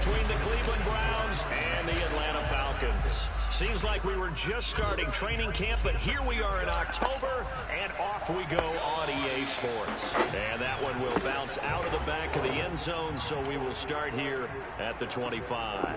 between the Cleveland Browns and the Atlanta Falcons. Seems like we were just starting training camp, but here we are in October, and off we go on EA Sports. And that one will bounce out of the back of the end zone, so we will start here at the 25.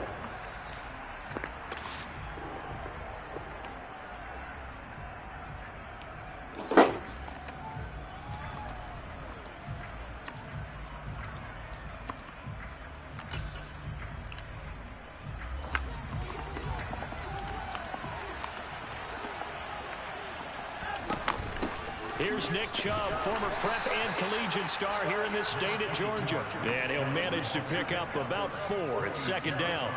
Here's Nick Chubb, former prep and collegiate star here in this state at Georgia. And he'll manage to pick up about 4 at second down.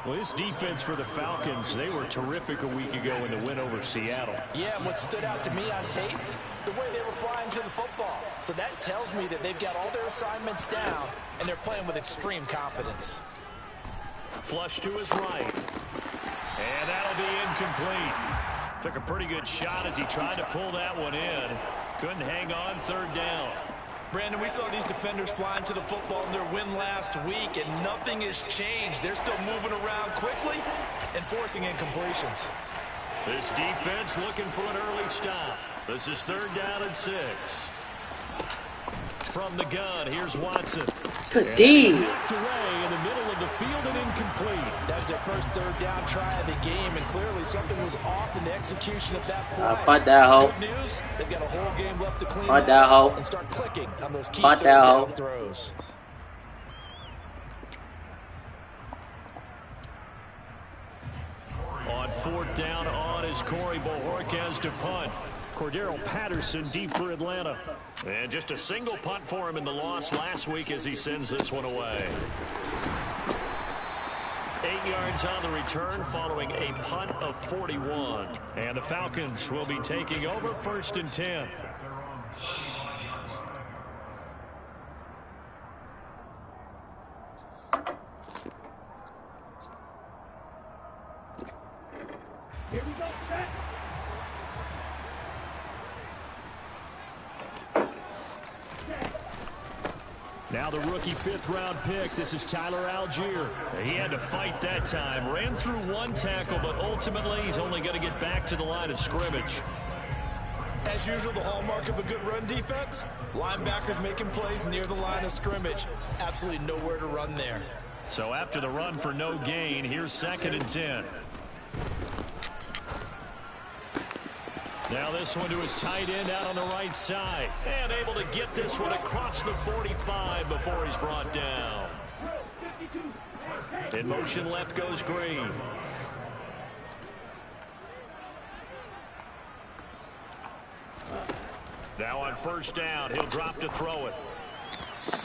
Well, this defense for the Falcons, they were terrific a week ago in the win over Seattle. Yeah, and what stood out to me on tape, the way they were flying to the football. So that tells me that they've got all their assignments down, and they're playing with extreme confidence. Flush to his right. And that'll be incomplete. Took a pretty good shot as he tried to pull that one in. Couldn't hang on third down. Brandon, we saw these defenders flying to the football in their win last week, and nothing has changed. They're still moving around quickly and forcing incompletions. This defense looking for an early stop. This is third down and 6. From the gun, here's Watson. Good D. Knocked away in the middle of the field and incomplete. That's their first third down try of the game, and clearly something was off in the execution of that play. Fight that hoe. Good news, they've got a whole game left to clean Fight that hoe. and start clicking on those key Fight third that down hoe. throws. On fourth down on is Corey Bojorquez to punt. Cordero Patterson deep for Atlanta. And just a single punt for him in the loss last week as he sends this one away. 8 yards on the return following a punt of 41. And the Falcons will be taking over first and 10. Here we go, set. Now the rookie 5th-round pick. This is Tyler Algier. He had to fight that time. Ran through one tackle, but ultimately he's only going to get back to the line of scrimmage. As usual, the hallmark of a good run defense, linebackers making plays near the line of scrimmage. Absolutely nowhere to run there. So after the run for no gain, here's second and 10. Now this one to his tight end out on the right side. And able to get this one across the 45 before he's brought down. In motion left goes Green. Now on first down, he'll drop to throw it.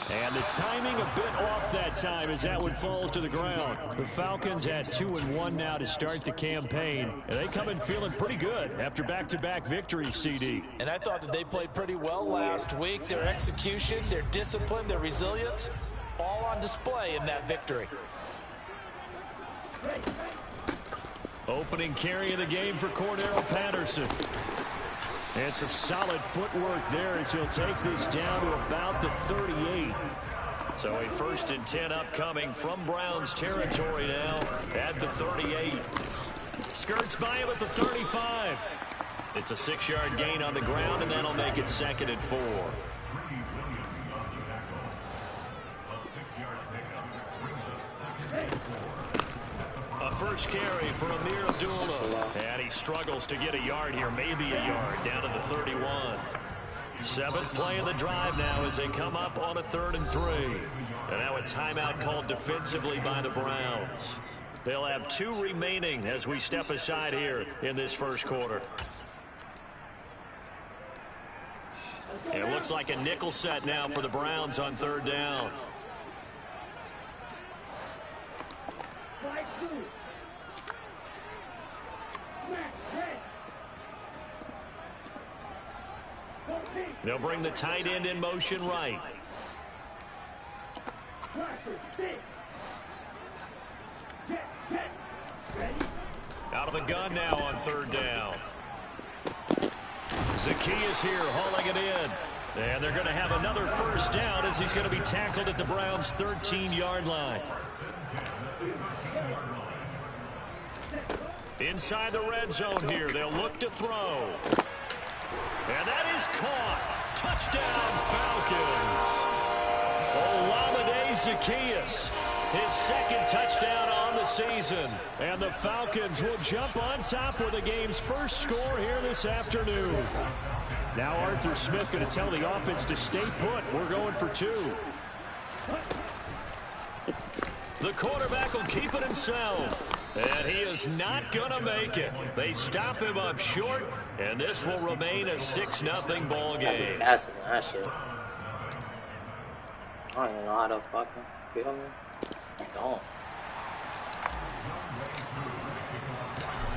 And the timing a bit off that time as that one falls to the ground. The Falcons at 2-1 now to start the campaign. And they come in feeling pretty good after back-to-back victories, CD. And I thought that they played pretty well last week. Their execution, their discipline, their resilience, all on display in that victory. Opening carry of the game for Cordero Patterson. And some solid footwork there as he'll take this down to about the 38. So a first and 10 upcoming from Browns territory now at the 38. Skirts by him at the 35. It's a 6-yard gain on the ground, and that'll make it second and 4. A first carry for Amir Abdullah. And he struggles to get a yard here, maybe a yard, down to the 31. 7th play of the drive now as they come up on a 3rd and 3. And now a timeout called defensively by the Browns. They'll have 2 remaining as we step aside here in this first quarter. It looks like a nickel set now for the Browns on 3rd down. They'll bring the tight end in motion right. Out of the gun now on 3rd down. Zacchaeus here hauling it in. And they're going to have another first down as he's going to be tackled at the Browns' 13-yard line. Inside the red zone here, they'll look to throw. And that is caught. Touchdown, Falcons. Olamide Zaccheaus, his second touchdown on the season. And the Falcons will jump on top with the game's first score here this afternoon. Now Arthur Smith going to tell the offense to stay put. We're going for 2. The quarterback will keep it himself. And he is not going to make it. They stop him up short, and this will remain a 6-0 ball game. Faster than that shit. I don't even know how to fucking kill me. I don't.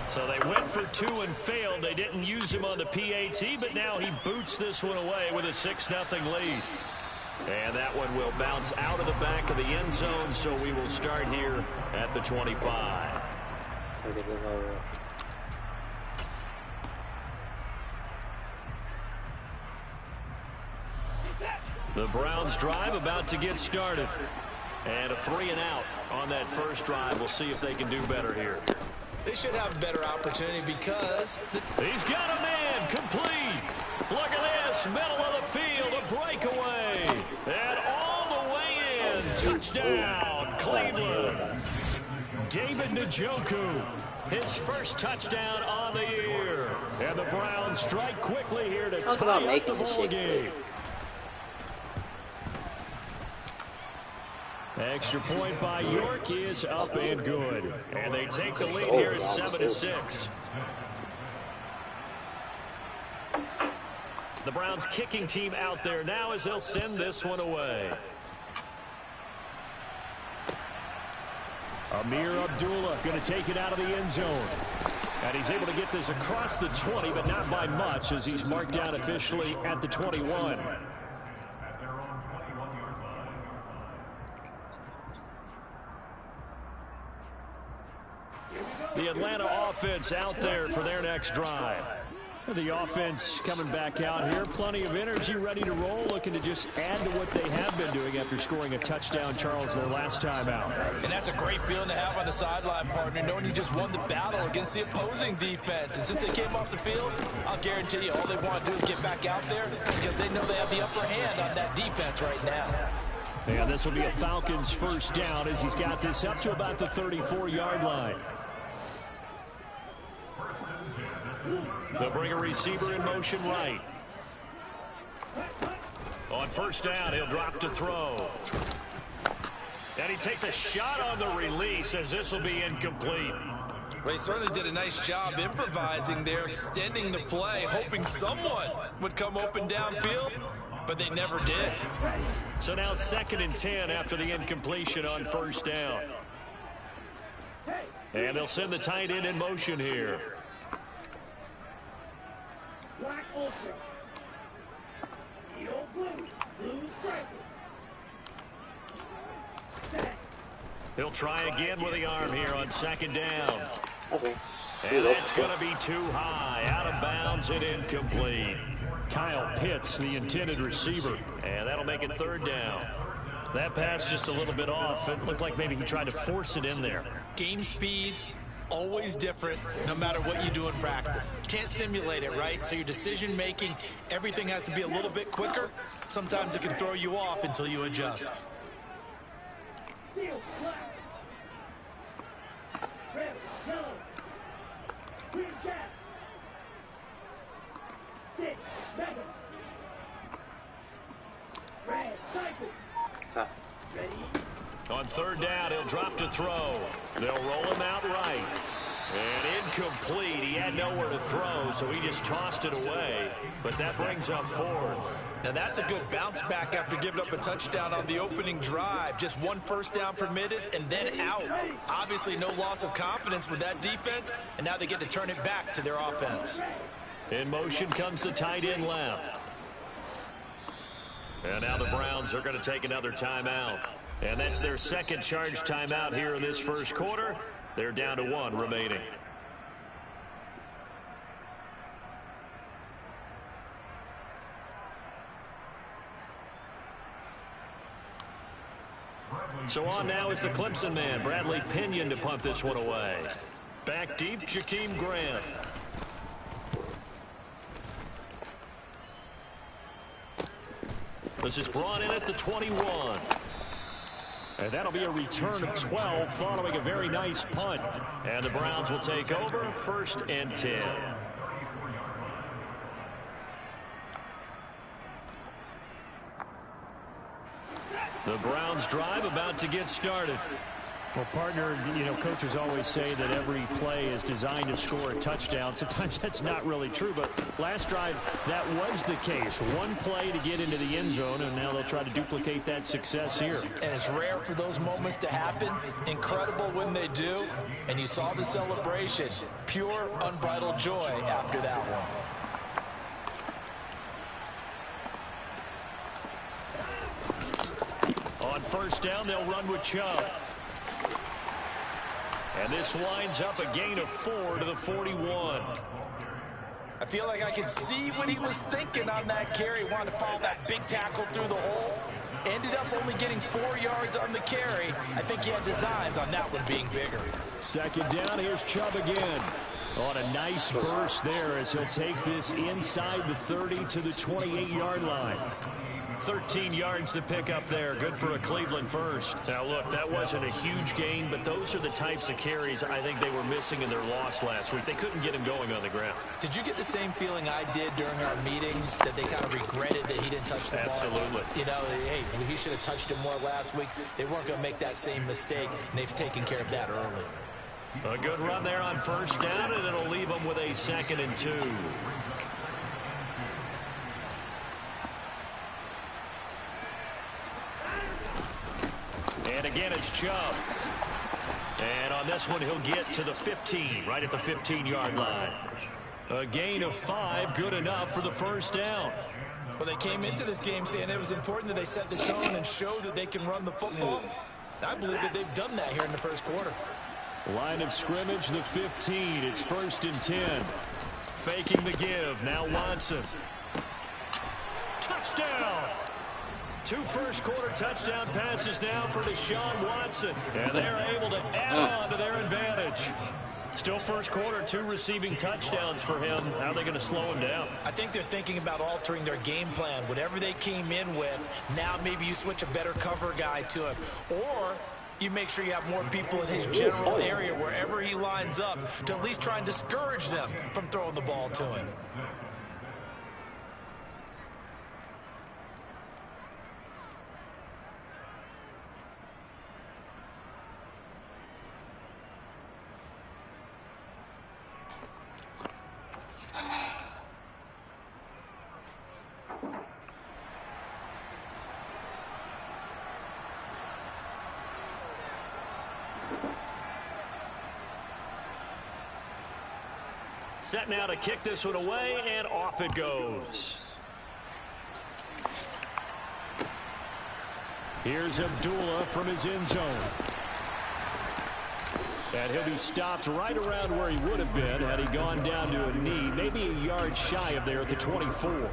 So they went for 2 and failed. They didn't use him on the PAT, but now he boots this one away with a 6-0 lead. And that one will bounce out of the back of the end zone, so we will start here at the 25. The Browns drive about to get started. And a 3 and out on that first drive. We'll see if they can do better here. They should have a better opportunity because he's got a man complete. Look at this, middle of the field, a breakaway. And all the way in, touchdown, Cleveland. David Njoku, his first touchdown on the year. And the Browns strike quickly here to tie up the ball game. Extra point by York is up and good. And they take the lead here at 7-6. The Browns kicking team out there now as they'll send this one away. Amir Abdullah going to take it out of the end zone. And he's able to get this across the 20, but not by much as he's marked down officially at the 21. The Atlanta offense out there for their next drive. The offense coming back out here. Plenty of energy, ready to roll, looking to just add to what they have been doing after scoring a touchdown, Charles, their last time out. And that's a great feeling to have on the sideline, partner, knowing you just won the battle against the opposing defense. And since they came off the field, I'll guarantee you all they want to do is get back out there because they know they have the upper hand on that defense right now. And this will be a Falcons first down as he's got this up to about the 34-yard line. They'll bring a receiver in motion right. On first down, he'll drop to throw. And he takes a shot on the release as this will be incomplete. Well, he certainly did a nice job improvising there, extending the play, hoping someone would come open downfield, but they never did. So now 2nd and 10 after the incompletion on first down. And they'll send the tight end in motion here. Black ultra. Yellow blue. Blue striker. He'll try again with the arm here on 2nd down. Okay. And that's going to be too high. Out of bounds and incomplete. Kyle Pitts, the intended receiver. And that'll make it 3rd down. That pass just a little bit off. It looked like maybe he tried to force it in there. Game speed. Always different no matter what you do in practice. Can't simulate it, right? So your decision making, everything has to be a little bit quicker. Sometimes it can throw you off until you adjust. Steel, black. Red, yellow. Green cat. Six, mega. Red, cycle. Ready? On 3rd down, he'll drop to throw. They'll roll him out right. And incomplete. He had nowhere to throw, so he just tossed it away. But that brings up 4th. Now that's a good bounce back after giving up a touchdown on the opening drive. Just 1 first down permitted and then out. Obviously no loss of confidence with that defense, and now they get to turn it back to their offense. In motion comes the tight end left. And now the Browns are going to take another timeout. And that's their 2nd charge timeout here in this first quarter. They're down to 1 remaining. So on now is the Clemson man, Bradley Pinion, to punt this one away. Back deep, Jakeem Grant. This is brought in at the 21. And that'll be a return of 12 following a very nice punt. And the Browns will take over 1st and 10. The Browns drive about to get started. Well, partner, coaches always say that every play is designed to score a touchdown. Sometimes that's not really true, but last drive, that was the case. One play to get into the end zone, and now they'll try to duplicate that success here. And it's rare for those moments to happen. Incredible when they do. And you saw the celebration. Pure, unbridled joy after that one. On 1st down, they'll run with Chubb. And this winds up a gain of 4 to the 41. I feel like I can see what he was thinking on that carry. Wanted to follow that big tackle through the hole. Ended up only getting 4 yards on the carry. I think he had designs on that one being bigger. 2nd down, here's Chubb again. On a nice burst there as he'll take this inside the 30 to the 28-yard line. 13 yards to pick up there. Good for a Cleveland first. Now, look, that wasn't a huge gain, but those are the types of carries I think they were missing in their loss last week. They couldn't get him going on the ground. Did you get the same feeling I did during our meetings, that they kind of regretted that he didn't touch the ball? Absolutely. Hey, he should have touched it more last week. They weren't going to make that same mistake, and they've taken care of that early. A good run there on 1st down, and it'll leave them with a 2nd and 2. And again, it's Chubb. And on this one, he'll get to the 15, right at the 15-yard line. A gain of 5, good enough for the 1st down. Well, they came into this game saying it was important that they set the tone and show that they can run the football. I believe that they've done that here in the 1st quarter. Line of scrimmage, the 15. It's 1st and 10. Faking the give. Now Watson. Touchdown! 2 first-quarter touchdown passes now for Deshaun Watson. And they're able to add on to their advantage. Still 1st quarter, 2 receiving touchdowns for him. How are they going to slow him down? I think they're thinking about altering their game plan. Whatever they came in with, now maybe you switch a better cover guy to him. Or you make sure you have more people in his general area wherever he lines up to at least try and discourage them from throwing the ball to him. Set now to kick this one away, and off it goes. Here's Abdullah from his end zone. And he'll be stopped right around where he would have been had he gone down to a knee, maybe a yard shy of there at the 24.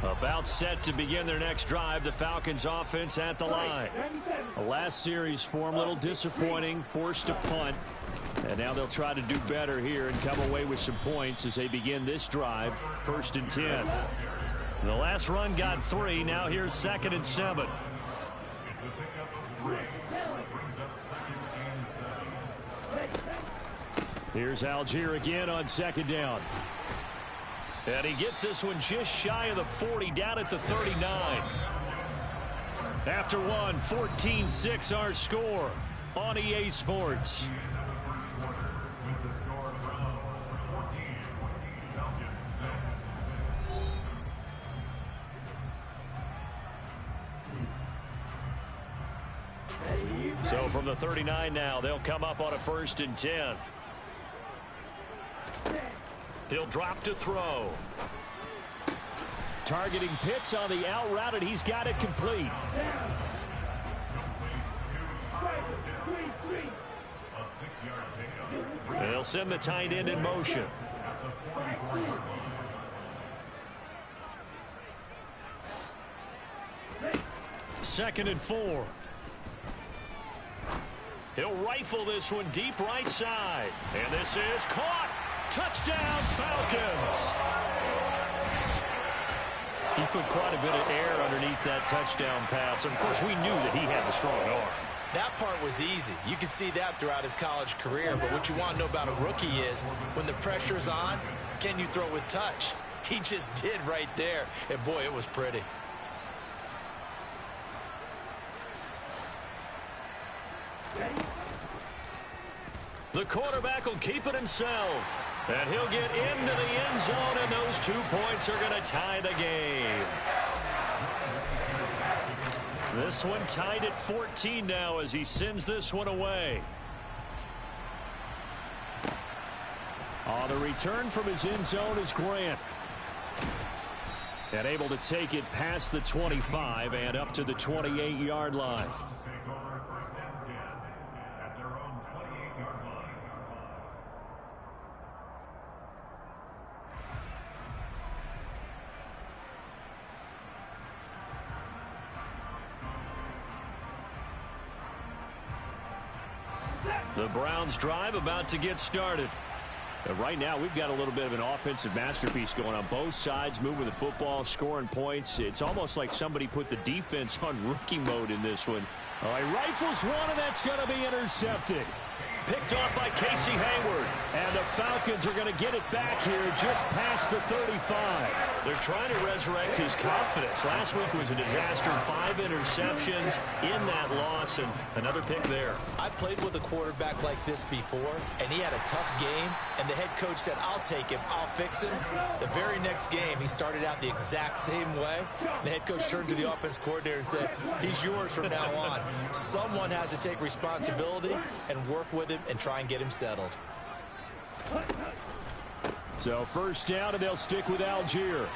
About set to begin their next drive. The Falcons offense at the line. The last series for him, a little disappointing, forced to punt. And now they'll try to do better here and come away with some points as they begin this drive. 1st and 10. The last run got 3. Now here's 2nd and 7. Here's Algier again on 2nd down. And he gets this one just shy of the 40, down at the 39. After one, 14-6 our score on EA Sports. So from the 39 now, they'll come up on a 1st and 10. He'll drop to throw. targeting Pitts on the out route, and he's got it complete. They'll send the tight end in motion. Second and 4. He'll rifle this one deep right side. And this is caught. Touchdown, Falcons. He put quite a bit of air underneath that touchdown pass. Of course, we knew that he had the strong arm. That part was easy. You could see that throughout his college career. But what you want to know about a rookie is when the pressure's on, can you throw with touch? He just did right there. And, boy, it was pretty. The quarterback will keep it himself. And he'll get into the end zone, and those 2 points are going to tie the game. This one tied at 14 now as he sends this one away. On the return from his end zone is Grant. And able to take it past the 25 and up to the 28-yard line. The Browns drive about to get started. And right now, we've got a little bit of an offensive masterpiece going on both sides, moving the football, scoring points. It's almost like somebody put the defense on rookie mode in this one. Oh, he rifles one, and that's going to be intercepted. Picked off by Casey Hayward. And the Falcons are going to get it back here just past the 35. They're trying to resurrect his confidence. Last week was a disaster. 5 interceptions in that loss, and another pick there. I played with a quarterback like this before, and he had a tough game, and the head coach said, I'll take him, I'll fix him. The very next game, he started out the exact same way. The head coach turned to the offense coordinator and said, he's yours from now on. Someone has to take responsibility and work with him and try and get him settled. So first down, and they'll stick with Algier.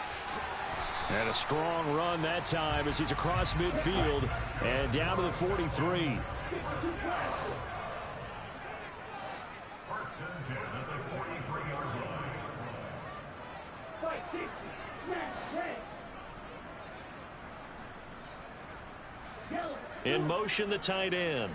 And a strong run that time as he's across midfield and down to the 43. In motion, the tight end.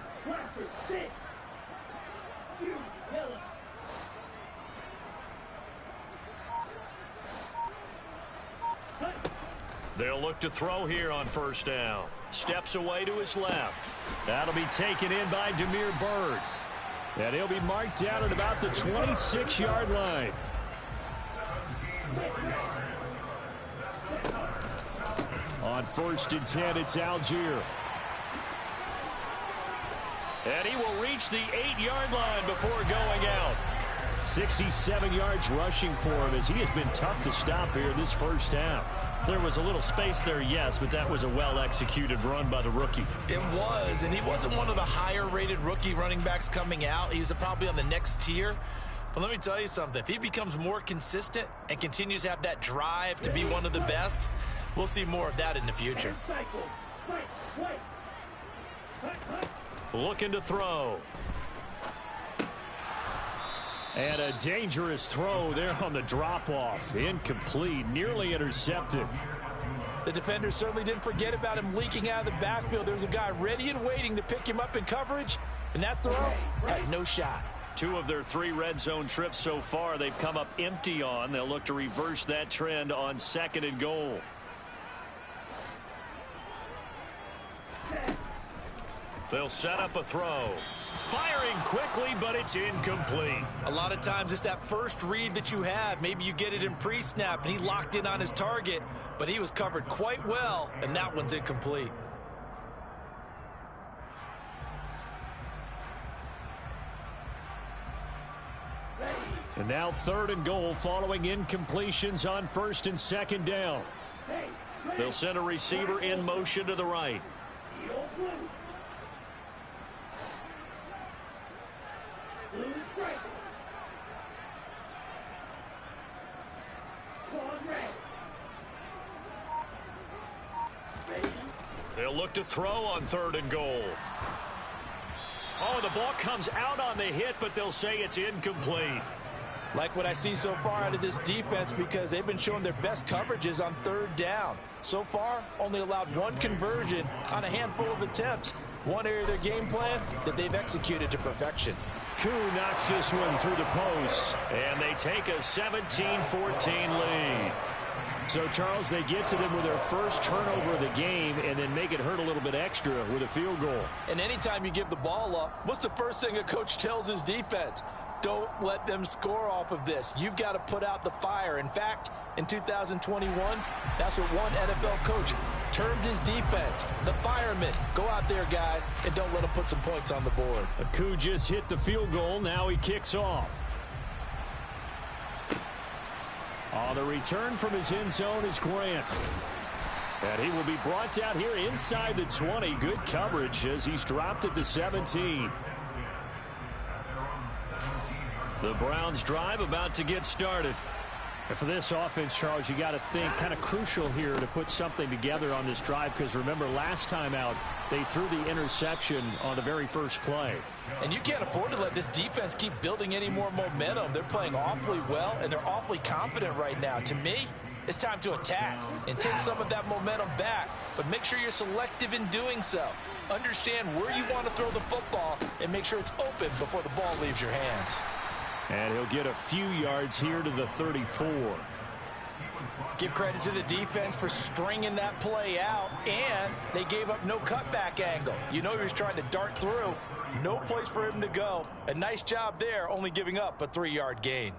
They'll look to throw here on first down. Steps away to his left. That'll be taken in by Demir Bird. And he'll be marked down at about the 26-yard line. On first and 10, it's Algier. And he will reach the 8-yard line before going out. 67 yards rushing for him as he has been tough to stop here this first half. There was a little space there, yes, but that was a well-executed run by the rookie. It was, and he wasn't one of the higher-rated rookie running backs coming out. He's probably on the next tier. But let me tell you something. If he becomes more consistent and continues to have that drive to be one of the best, we'll see more of that in the future. Looking to throw. And a dangerous throw there on the drop-off. Incomplete, nearly intercepted. The defender certainly didn't forget about him leaking out of the backfield. There was a guy ready and waiting to pick him up in coverage, and that throw had no shot. 2 of their 3 red zone trips so far they've come up empty on. They'll look to reverse that trend on second and goal. They'll set up a throw. Firing quickly, but it's incomplete. A lot of times it's that first read that you have. Maybe you get it in pre-snap, and he locked in on his target, but he was covered quite well, and that one's incomplete. And now third and goal following incompletions on first and second down. They'll send a receiver in motion to the right. look to throw on 3rd and goal. Oh, the ball comes out on the hit, but they'll say it's incomplete. Like what I see so far out of this defense, because they've been showing their best coverages on 3rd down. So far, only allowed 1 conversion on a handful of attempts. One area of their game plan that they've executed to perfection. Koo knocks this one through the post. And they take a 17-14 lead. So, Charles, they get to them with their first turnover of the game and then make it hurt a little bit extra with a field goal. And anytime you give the ball up, what's the first thing a coach tells his defense? Don't let them score off of this. You've got to put out the fire. In fact, in 2021, that's what one NFL coach termed his defense. The firemen. Go out there, guys, and don't let them put some points on the board. Koo just hit the field goal. Now he kicks off. On the return from his end zone is Grant. And he will be brought down here inside the 20. Good coverage as he's dropped at the 17. The Browns drive about to get started. And for this offense, Charles, you got to think kind of crucial here to put something together on this drive, because remember last time out they threw the interception on the very first play. And you can't afford to let this defense keep building any more momentum. They're playing awfully well, and they're awfully confident right now. To me, it's time to attack and take some of that momentum back, but make sure you're selective in doing so. Understand where you want to throw the football and make sure it's open before the ball leaves your hands. And he'll get a few yards here to the 34. Give credit to the defense for stringing that play out, and they gave up no cutback angle. You know he was trying to dart through. No place for him to go. A nice job there, only giving up a 3-yard gain.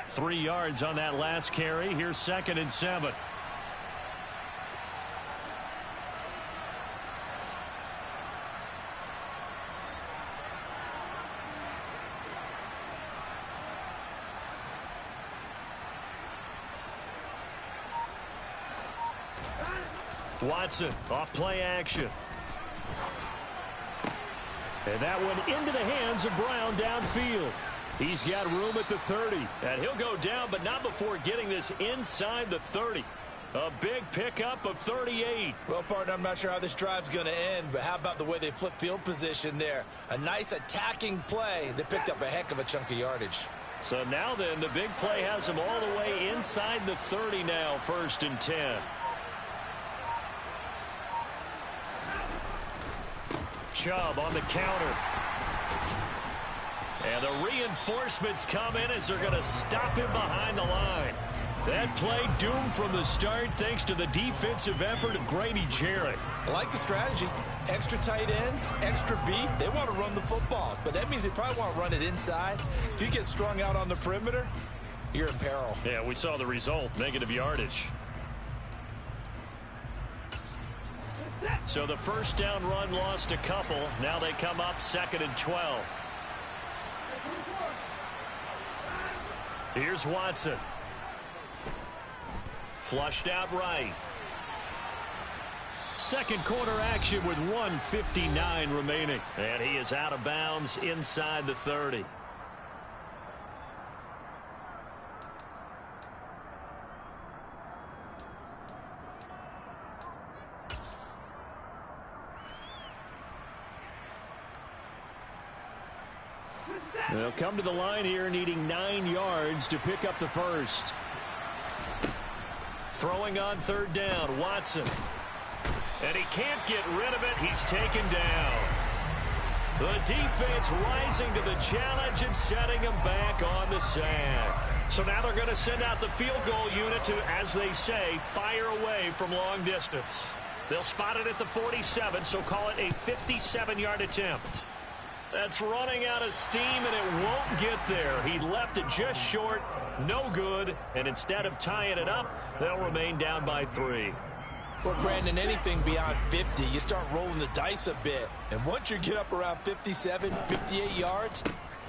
3 yards on that last carry. Here's 2nd and 7. Watson off play action. And that one into the hands of Brown downfield. He's got room at the 30. And he'll go down, but not before getting this inside the 30. A big pickup of 38. Well, partner, I'm not sure how this drive's going to end, but how about the way they flip field position there? A nice attacking play that picked up a heck of a chunk of yardage. So now then, the big play has them all the way inside the 30 now, 1st and 10. Chubb on the counter. And the reinforcements come in as they're going to stop him behind the line. That play doomed from the start thanks to the defensive effort of Grady Jarrett. I like the strategy. Extra tight ends, extra beef. They want to run the football, but that means they probably want to run it inside. If you get strung out on the perimeter, you're in peril. Yeah, we saw the result, negative yardage. So the first down run lost a couple. Now they come up 2nd and 12. Here's Watson. Flushed out right. Second quarter action with 1:59 remaining. And he is out of bounds inside the 30. They'll come to the line here needing 9 yards to pick up the first. Throwing on 3rd down, Watson. And he can't get rid of it. He's taken down. The defense rising to the challenge and setting him back on the sack. So now they're going to send out the field goal unit to, as they say, fire away from long distance. They'll spot it at the 47, so call it a 57-yard attempt. That's running out of steam, and it won't get there. He left it just short, no good, and instead of tying it up, they'll remain down by 3. Well, Brandon, anything beyond 50, you start rolling the dice a bit. And once you get up around 57, 58 yards,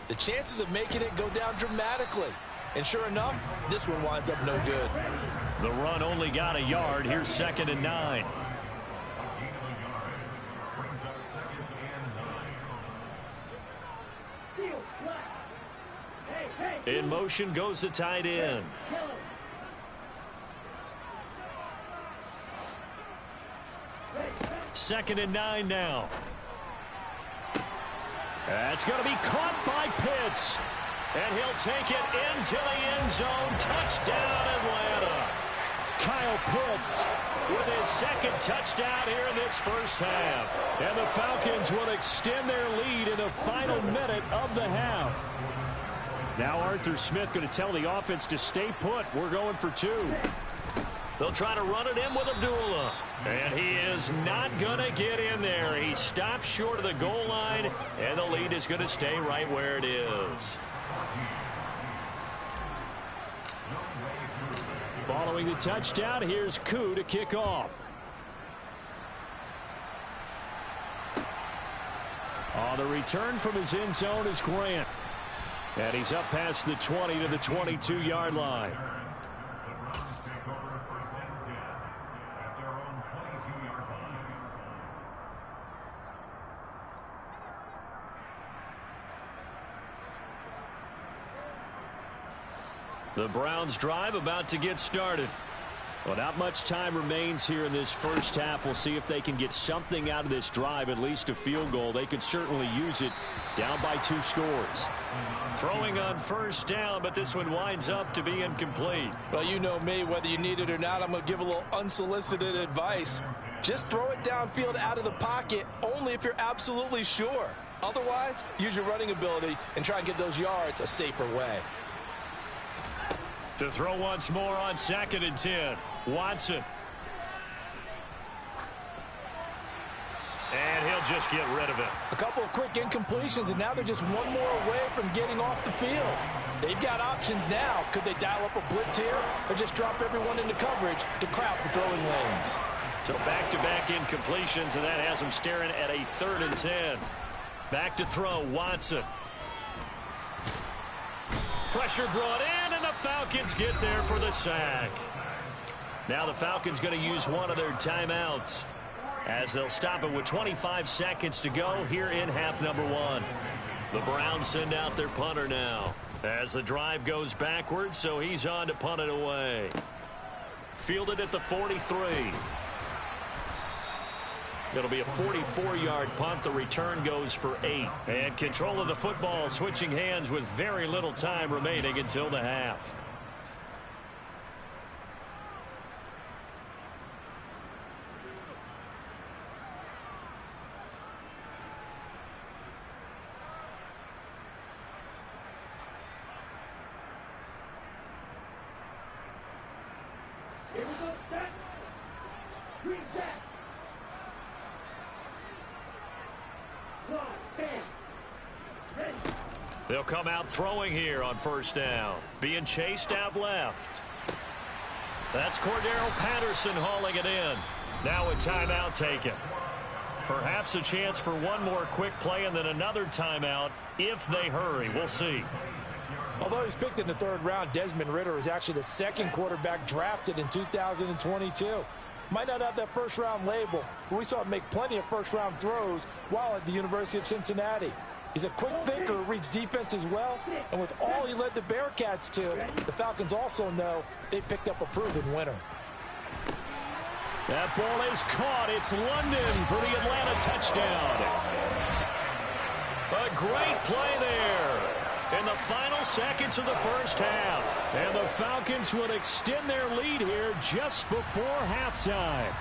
the chances of making it go down dramatically. And sure enough, this one winds up no good. The run only got a yard. Here's 2nd and 9. In motion goes the tight end. 2nd and 9 now. That's going to be caught by Pitts. And he'll take it into the end zone. Touchdown, Atlanta. Kyle Pitts with his 2nd touchdown here in this first half. And the Falcons will extend their lead in the final minute of the half. Now Arthur Smith going to tell the offense to stay put. We're going for 2. They'll try to run it in with Abdullah. And he is not going to get in there. He stops short of the goal line, and the lead is going to stay right where it is. Following the touchdown, here's Koo to kick off. On the return from his end zone is Grant. And he's up past the 20 to the 22-yard line. The Browns drive about to get started. Well, not much time remains here in this first half. We'll see if they can get something out of this drive, at least a field goal. They could certainly use it down by 2 scores. Throwing on first down, but this one winds up to be incomplete. Well, you know me, whether you need it or not, I'm going to give a little unsolicited advice. Just throw it downfield out of the pocket only if you're absolutely sure. Otherwise, use your running ability and try and get those yards a safer way. To throw once more on 2nd and 10. Watson. And he'll just get rid of it. A couple of quick incompletions, and now they're just one more away from getting off the field. They've got options now. Could they dial up a blitz here or just drop everyone into coverage to crowd the throwing lanes? So back-to-back incompletions, and that has them staring at a 3rd and 10. Back to throw, Watson. Pressure brought in, and the Falcons get there for the sack. Now the Falcons going to use one of their timeouts as they'll stop it with 25 seconds to go here in half number 1. The Browns send out their punter now as the drive goes backwards, so he's on to punt it away. Fielded at the 43. It'll be a 44-yard punt. The return goes for 8. And control of the football switching hands with very little time remaining until the half. Here we go, set. Green set. They'll come out throwing here on first down. Being chased out left. That's Cordero Patterson hauling it in. Now a timeout taken. Perhaps a chance for one more quick play and then another timeout if they hurry. We'll see. Although he was picked in the 3rd round, Desmond Ridder is actually the 2nd quarterback drafted in 2022. Might not have that first-round label, but we saw him make plenty of first-round throws while at the University of Cincinnati. He's a quick thinker, reads defense as well, and with all he led the Bearcats to, the Falcons also know they picked up a proven winner. That ball is caught. It's London for the Atlanta touchdown. A great play there in the final seconds of the first half. And the Falcons will extend their lead here just before halftime.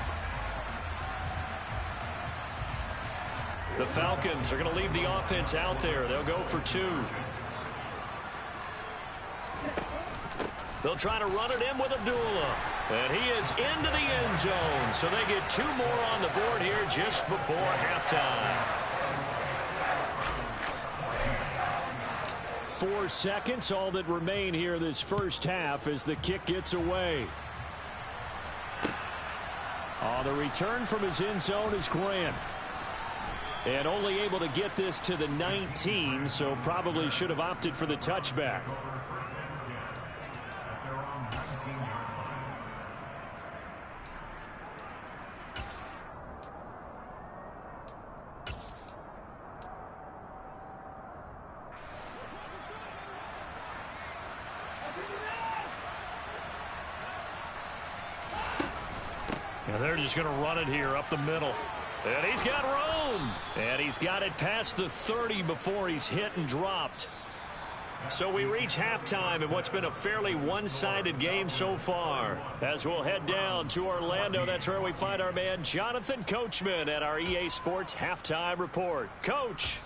The Falcons are going to leave the offense out there. They'll go for 2. They'll try to run it in with Abdullah. And he is into the end zone. So they get 2 more on the board here just before halftime. 4 seconds, all that remain here this first half as the kick gets away. On the return from his end zone is Grant. And only able to get this to the 19, so probably should have opted for the touchback. And they're just going to run it here up the middle. And he's got room. And he's got it past the 30 before he's hit and dropped. So we reach halftime in what's been a fairly one-sided game so far. As we'll head down to Orlando, that's where we find our man Jonathan Coachman at our EA Sports Halftime Report. Coach.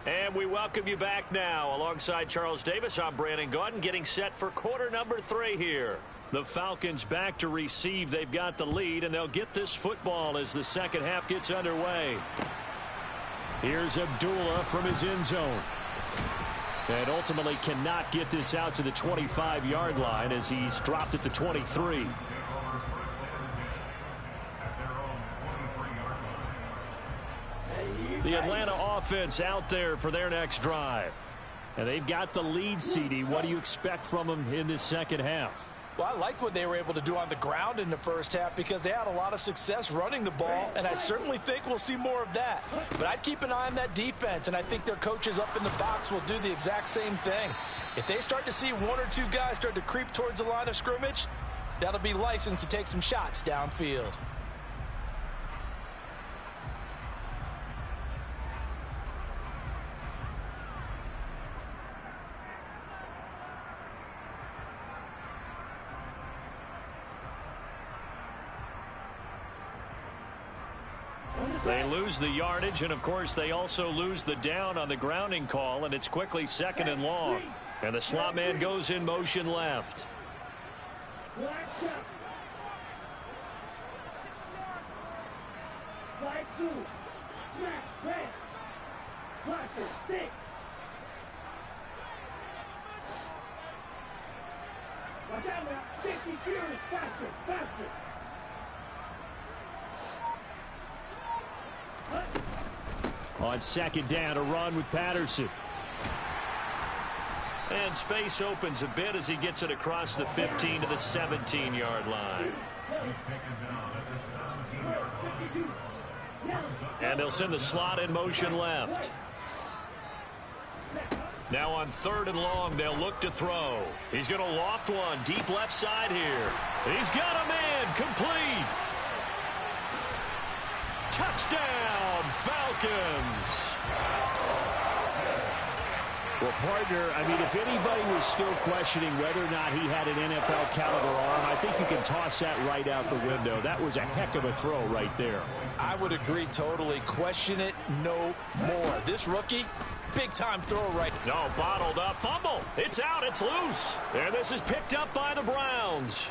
And we welcome you back now. Alongside Charles Davis, I'm Brandon Gaudin, getting set for quarter number 3 here. The Falcons back to receive. They've got the lead, and they'll get this football as the second half gets underway. Here's Abdullah from his end zone. And ultimately cannot get this out to the 25-yard line as he's dropped at the 23. The Atlanta offense out there for their next drive. And they've got the lead, CD. What do you expect from them in this second half? Well, I like what they were able to do on the ground in the first half because they had a lot of success running the ball, and I certainly think we'll see more of that. But I'd keep an eye on that defense, and I think their coaches up in the box will do the exact same thing. If they start to see one or two guys start to creep towards the line of scrimmage, that'll be licensed to take some shots downfield. They lose the yardage, and of course they also lose the down on the grounding call, and it's quickly 2nd and long. And the slot man goes in motion left. On second down, a run with Patterson. And space opens a bit as he gets it across the 15 to the 17-yard line. And they'll send the slot in motion left. Now on 3rd and long, they'll look to throw. He's going to loft one deep left side here. He's got a man complete. Touchdown, Falcons. Well, partner, I mean, if anybody was still questioning whether or not he had an NFL caliber arm, I think you can toss that right out the window. That was a heck of a throw right there. I would agree totally. Question it no more. This rookie, big-time throw right. No, bottled up. Fumble. It's out. It's loose. And this is picked up by the Browns.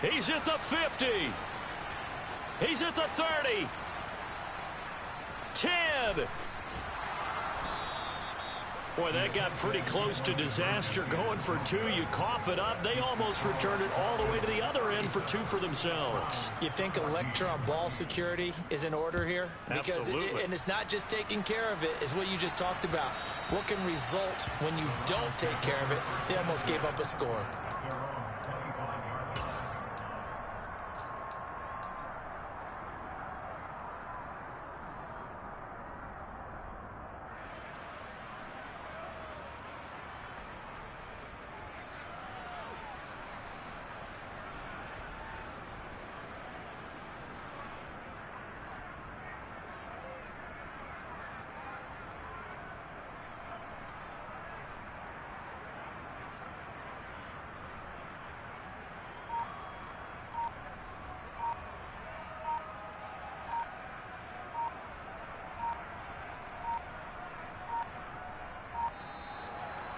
He's at the 50. He's at the 30. 10. Boy, that got pretty close to disaster. Going for 2, you cough it up. They almost returned it all the way to the other end for 2 for themselves. You think a lecture on ball security is in order here? Because Absolutely. and it's not just taking care of it. It's what you just talked about. What can result when you don't take care of it? They almost gave up a score.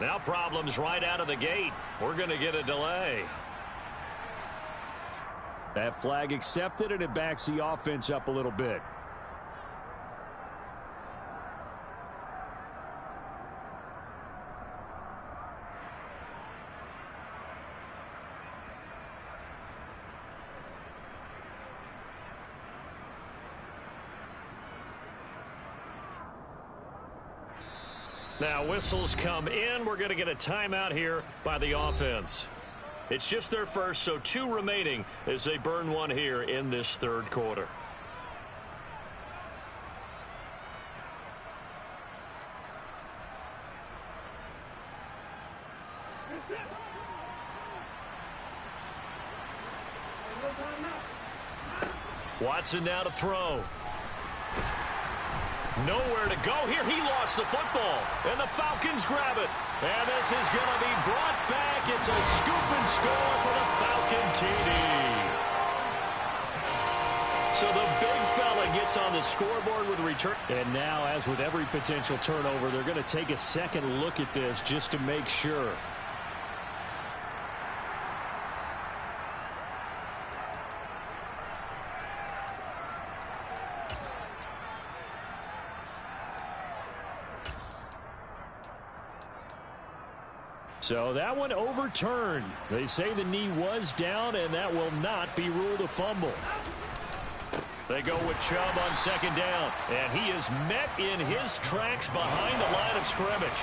Now problems right out of the gate. We're going to get a delay. That flag accepted, and it backs the offense up a little bit. Now whistles come in. We're going to get a timeout here by the offense. It's just their first, so 2 remaining as they burn one here in this 3rd quarter. Watson now to throw. Nowhere to go here. He lost the football, and the Falcons grab it. And this is going to be brought back. It's a scoop and score for the Falcon TD. So the big fella gets on the scoreboard with a return. And now, as with every potential turnover, they're going to take a second look at this just to make sure. So that one overturned. They say the knee was down, and that will not be ruled a fumble. They go with Chubb on second down, and he is met in his tracks behind the line of scrimmage.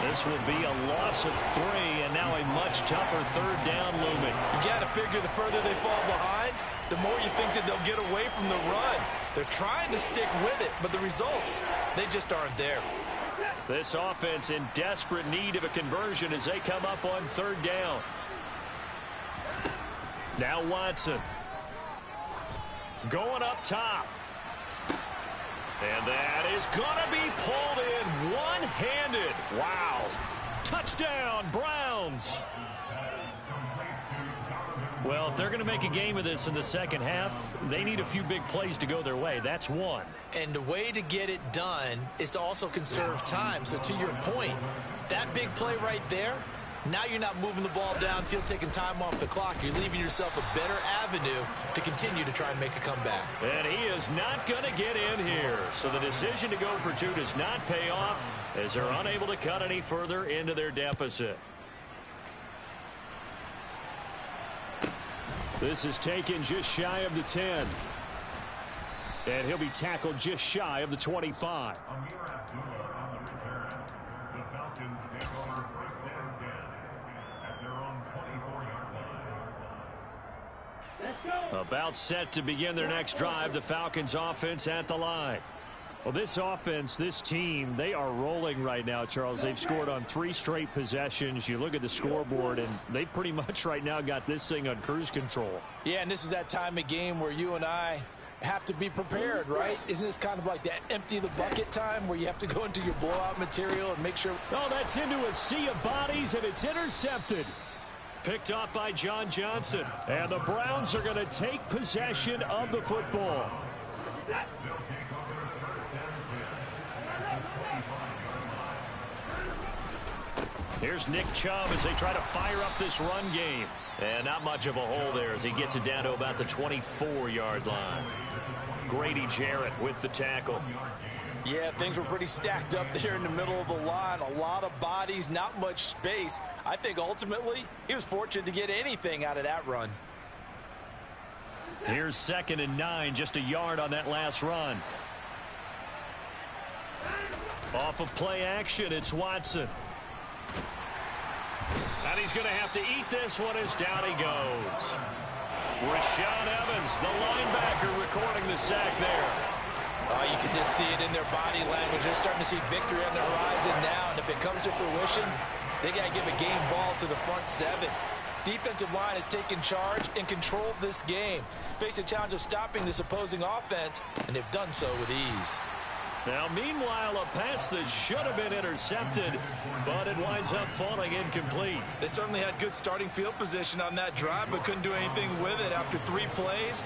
This will be a loss of 3, and now a much tougher third down looming. You got to figure the further they fall behind, the more you think that they'll get away from the run. They're trying to stick with it, but the results, they just aren't there. This offense in desperate need of a conversion as they come up on third down. Now Watson. Going up top. And that is going to be pulled in one-handed. Wow. Touchdown, Browns. Well, if they're going to make a game of this in the second half, they need a few big plays to go their way. That's one. And the way to get it done is to also conserve time. So to your point, that big play right there, now you're not moving the ball downfield, taking time off the clock. You're leaving yourself a better avenue to continue to try and make a comeback. And he is not going to get in here. So the decision to go for 2 does not pay off as they're unable to cut any further into their deficit. This is taken just shy of the 10. And he'll be tackled just shy of the 25. About set to begin their next drive, the Falcons offense at the line. Well, this offense, this team, they are rolling right now, Charles. They've scored on 3 straight possessions. You look at the scoreboard, and they pretty much right now got this thing on cruise control. Yeah, and this is that time of game where you and I have to be prepared, right? Isn't this kind of like that empty the bucket time where you have to go into your blowout material and make sure? Oh, that's into a sea of bodies, and it's intercepted. Picked off by John Johnson. And the Browns are going to take possession of the football. Here's Nick Chubb as they try to fire up this run game. And not much of a hole there as he gets it down to about the 24-yard line. Grady Jarrett with the tackle. Yeah, things were pretty stacked up there in the middle of the line. A lot of bodies, not much space. I think ultimately he was fortunate to get anything out of that run. Here's 2nd and 9, just a yard on that last run. Off of play action, it's Watson. And he's going to have to eat this one as down he goes. Rashaan Evans, the linebacker, recording the sack there. Oh, you can just see it in their body language. They're starting to see victory on the horizon now. And if it comes to fruition, they got to give a game ball to the front 7. Defensive line has taken charge and controlled this game. Face a challenge of stopping this opposing offense, and they've done so with ease. Now, meanwhile, a pass that should have been intercepted, but it winds up falling incomplete. They certainly had good starting field position on that drive, but couldn't do anything with it after 3 plays.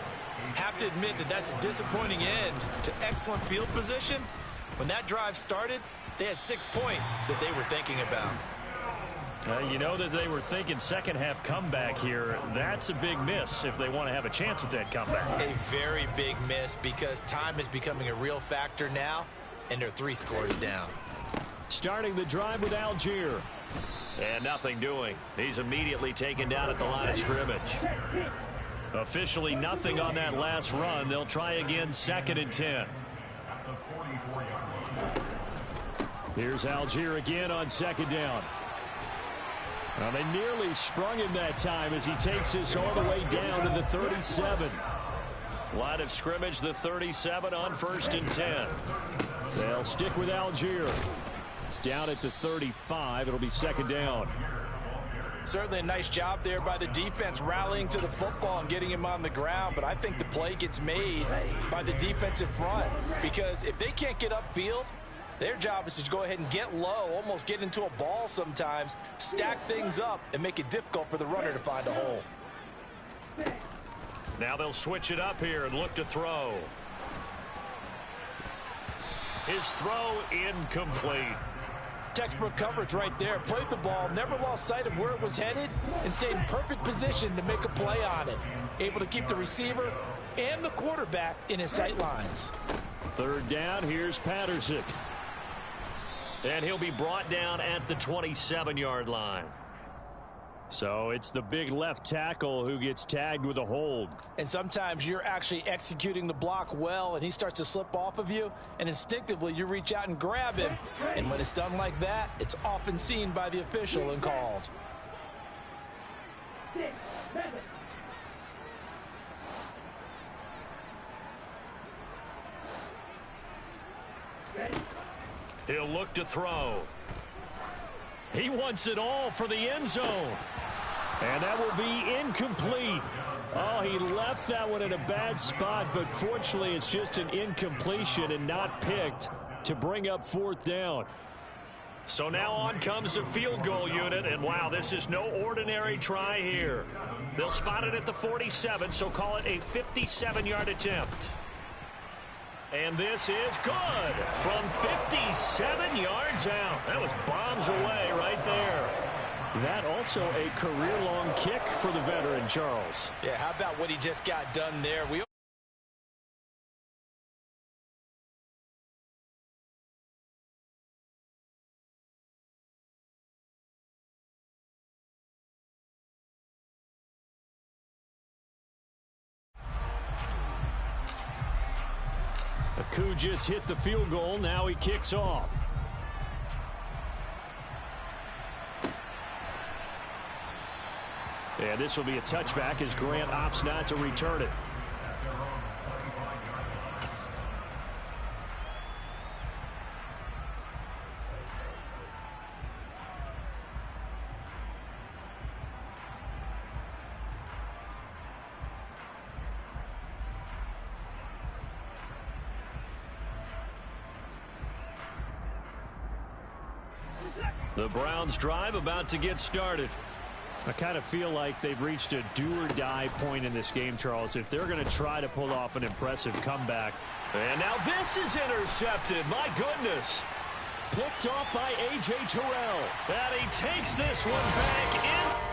Have to admit that that's a disappointing end to excellent field position. When that drive started, they had 6 points that they were thinking about. You know that they were thinking second half comeback here. That's a big miss if they want to have a chance at that comeback. A very big miss because time is becoming a real factor now, and they're 3 scores down. Starting the drive with Algier. And nothing doing. He's immediately taken down at the line of scrimmage. Officially nothing on that last run. They'll try again 2nd and 10. Here's Algier again on 2nd down. Well, they nearly sprung him that time as he takes this all the way down to the 37. Line of scrimmage, the 37 on 1st and 10. They'll stick with Algier. Down at the 35, it'll be 2nd down. Certainly a nice job there by the defense rallying to the football and getting him on the ground, but I think the play gets made by the defensive front because if they can't get upfield, their job is to go ahead and get low, almost get into a ball sometimes, stack things up, and make it difficult for the runner to find a hole. Now they'll switch it up here and look to throw. His throw incomplete. Textbook coverage right there. Played the ball, never lost sight of where it was headed, and stayed in perfect position to make a play on it. Able to keep the receiver and the quarterback in his sight lines. Third down, here's Patterson. And he'll be brought down at the 27-yard line. So it's the big left tackle who gets tagged with a hold. And sometimes you're actually executing the block well, and he starts to slip off of you, and instinctively you reach out and grab him. And when it's done like that, it's often seen by the official and called. 6, 7. He'll look to throw. He wants it all for the end zone. And that will be incomplete. Oh, he left that one in a bad spot, but fortunately it's just an incompletion and not picked to bring up fourth down. So now on comes the field goal unit, and wow, this is no ordinary try here. They'll spot it at the 47, so call it a 57-yard attempt. And this is good from 57 yards out. That was bombs away right there. That also a career-long kick for the veteran, Charles. Yeah, how about what he just got done there? Akou just hit the field goal. Now he kicks off. And this will be a touchback as Grant opts not to return it. The Browns drive about to get started. I kind of feel like they've reached a do-or-die point in this game, Charles, if they're going to try to pull off an impressive comeback. And now this is intercepted. My goodness. Picked off by A.J. Terrell. And he takes this one back in.